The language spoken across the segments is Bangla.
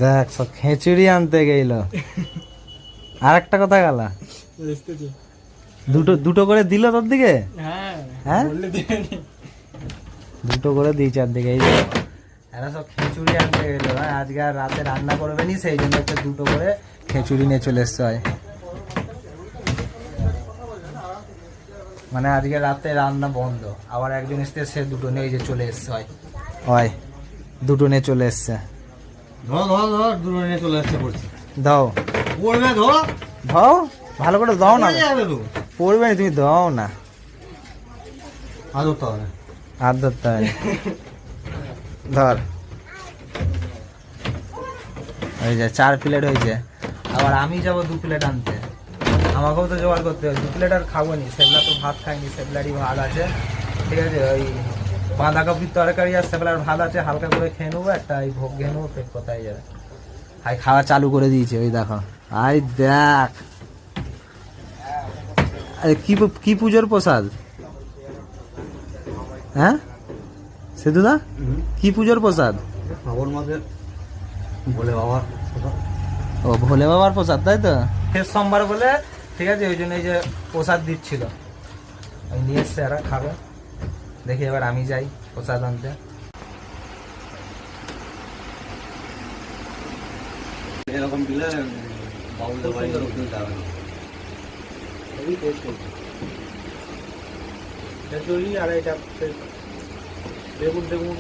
দেখ সব খিচুড়ি আনতে গেল। আর একটা কথা গেল, দুটো দুটো করে দিল তোর দিকে। হ্যাঁ দুটো করে দিই চারদিকে। এই এরা সব খিচুড়ি আনতে গেল। আজকে আর রাতে রান্না করবে নি, সেই জন্য হচ্ছে দুটো করে খিচুড়ি নিয়ে চলে এসছে। হয় মানে আজকে রাতে রান্না বন্ধ। আবার একজন এসছে, সে দুটো নিয়ে যে চলে এসছে। হয় হয় দুটো নিয়ে চলে এসছে। ধর ধর ধর দুটো নিয়ে চলে আসছে। পড়ছি দাও পড়বে, ধর দাও ভালো করে দাও না। তো পড়বে না, তুমি দাও না। আর ধরতে হবে, হাত ধরতে হয়। ধর ওই যে 4 প্লেট হয়েছে। আবার আমি যাবো 2 প্লেট আনতে। আমাকেও তো জোগাড় করতে হবে। 2 প্লেট আর খাবো নি, সেগুলা তো ভাত খাইনি। সেগুলারই ভাত আছে, ঠিক আছে। ওই বাঁধাকপির তরকারি আর সেগুলার ভাত আছে, হালকা করে খেয়ে নেবো। একটা এই ভোগ খেয়ে নেবো, পেট কোথায় যাবে। হাই খাওয়া চালু করে দিয়েছে। ওই দেখো, আই দেখ কি পুজোর প্রসাদ। হ্যাঁ সেতুদা, কি পুজোর প্রসাদ? শ্রাবণ মাসের বলে বাবা। ও ভোলে বাবার প্রসাদ, তাই তো। শেষ সোমবার বলে, ঠিক আছে, ওই জন্য এই যে প্রসাদ দিচ্ছিল, আমি নিয়ে এসছে। এরা খাবে। দেখি এবার আমি যাই প্রসাদ আনতে। এরকম দিলে বাবুদের বাড়ি কিনতে হবে না। আর এটা বেগুন টেগুন,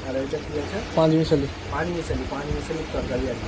আর এটা কি আছে, পানি মিশালি তরকারি আছে।